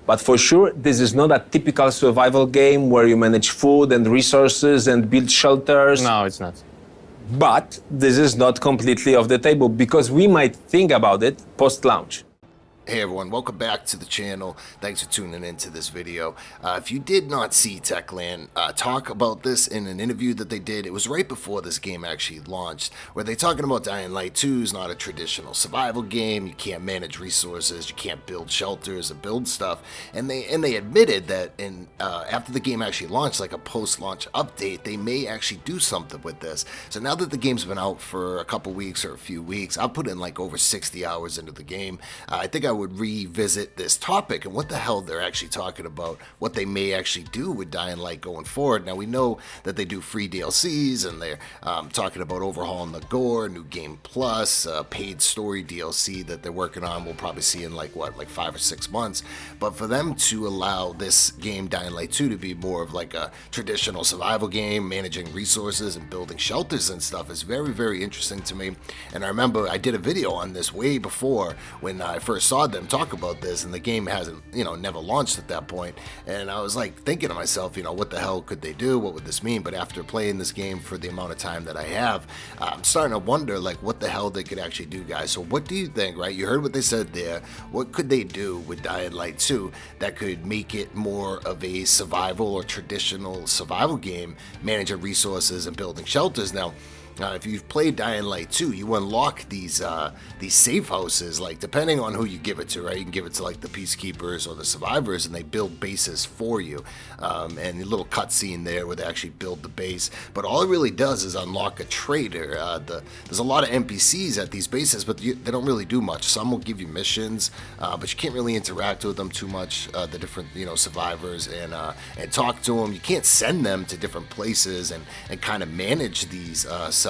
But for sure, this is not a typical survival game where you manage food and resources and build shelters. No, it's not. But this is not completely off the table because we might think about it post-launch. Hey everyone, welcome back to the channel. Thanks for tuning into this video. If you did not see Techland talk about this in an interview that they did, it was right before this game actually launched, where they're talking about Dying Light 2 is not a traditional survival game. You can't manage resources, you can't build shelters or build stuff, and they admitted that after the game actually launched, like a post-launch update, they may actually do something with this. So now that the game's been out for a couple weeks or a few weeks, I've put in like over 60 hours into the game. I think I would revisit this topic and what the hell they're actually talking about, what they may actually do with Dying Light going forward. Now we know that they do free DLCs and they're talking about overhauling the gore, new game plus, paid story DLC that they're working on. We'll probably see in like 5 or 6 months. But for them to allow this game Dying Light 2 to be more of like a traditional survival game, managing resources and building shelters and stuff is very, very interesting to me. And I remember I did a video on this way before when I first saw them talk about this, and the game hasn't, never launched at that point. And I was like thinking to myself, what the hell could they do? What would this mean? But after playing this game for the amount of time that I have, I'm starting to wonder like what the hell they could actually do, guys. So what do you think, right? You heard what they said there. What could they do with Dying Light 2 that could make it more of a survival or traditional survival game, managing resources and building shelters? Now, if you've played Dying Light 2, you unlock these safe houses, like depending on who you give it to, right? You can give it to like the peacekeepers or the survivors, and they build bases for you. And a little cutscene there where they actually build the base. But all it really does is unlock a trader. There's a lot of NPCs at these bases, but they don't really do much. Some will give you missions, but you can't really interact with them too much. The different survivors and talk to them. You can't send them to different places and kind of manage these settlements.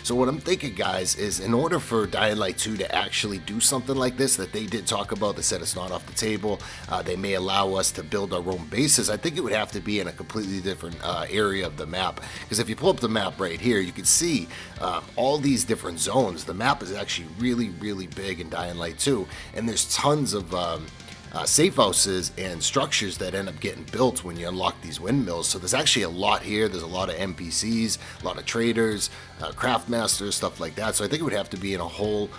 So what I'm thinking, guys, is in order for Dying Light 2 to actually do something like this that they did talk about, they said it's not off the table, they may allow us to build our own bases. I think it would have to be in a completely different area of the map, because if you pull up the map right here, you can see all these different zones. The map is actually really, really big in Dying Light 2, and there's tons of safe houses and structures that end up getting built when you unlock these windmills. So there's actually a lot here. There's a lot of NPCs, a lot of traders, craft masters, stuff like that. So I think it would have to be in a whole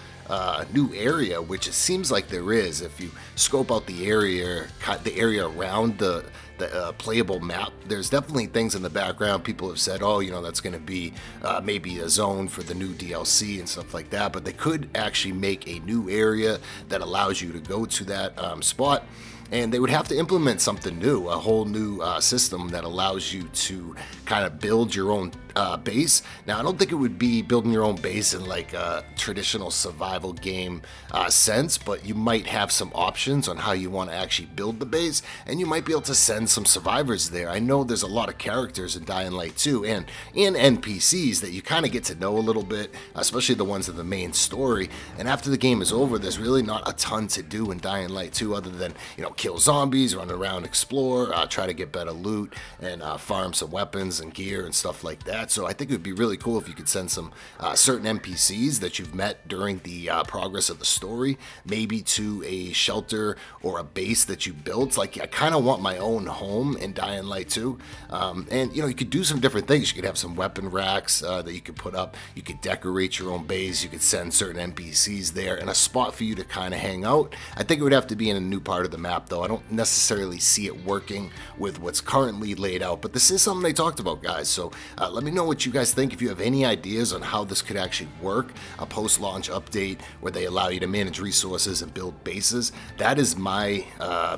new area, which it seems like there is. If you scope out the area around the playable map, there's definitely things in the background. People have said, oh, that's going to be maybe a zone for the new DLC and stuff like that, but they could actually make a new area that allows you to go to that spot. And they would have to implement something new, a whole new system that allows you to kind of build your own base. Now, I don't think it would be building your own base in like a traditional survival game sense, but you might have some options on how you want to actually build the base, and you might be able to send some survivors there. I know there's a lot of characters in Dying Light 2 and NPCs that you kind of get to know a little bit, especially the ones in the main story. And after the game is over, there's really not a ton to do in Dying Light 2 other than, kill zombies, run around, explore, try to get better loot, and farm some weapons and gear and stuff like that. So I think it would be really cool if you could send some certain NPCs that you've met during the progress of the story, maybe to a shelter or a base that you built. Like, I kind of want my own home in Dying Light 2. And you could do some different things. You could have some weapon racks that you could put up. You could decorate your own base. You could send certain NPCs there and a spot for you to kind of hang out. I think it would have to be in a new part of the map, though. I don't necessarily see it working with what's currently laid out, but this is something they talked about, guys. So let me know what you guys think. If you have any ideas on how this could actually work, a post-launch update where they allow you to manage resources and build bases, that is my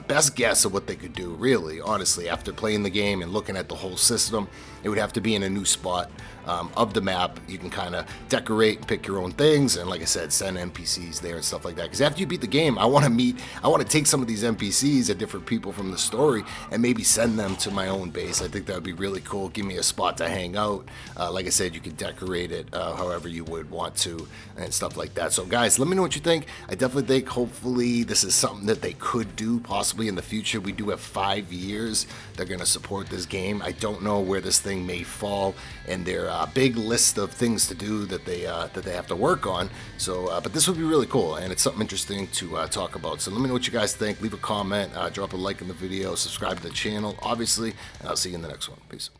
best guess of what they could do, really, honestly. After playing the game and looking at the whole system, it would have to be in a new spot of the map. You can kind of decorate and pick your own things, and like I said, send NPCs there and stuff like that. Because after you beat the game, I want to take some of these NPCs and different people from the story and maybe send them to my own base. I think that would be really cool. Give me a spot to hang out. Like I said, you can decorate it however you would want to and stuff like that. So guys, let me know what you think. I definitely think hopefully this is something that they could do possibly in the future. We do have 5 years they're going to support this game. I don't know where this thing may fall in their big list of things to do that they have to work on. So, but this would be really cool, and it's something interesting to talk about. So let me know what you guys think. Leave a comment, drop a like in the video, subscribe to the channel, obviously, and I'll see you in the next one. Peace.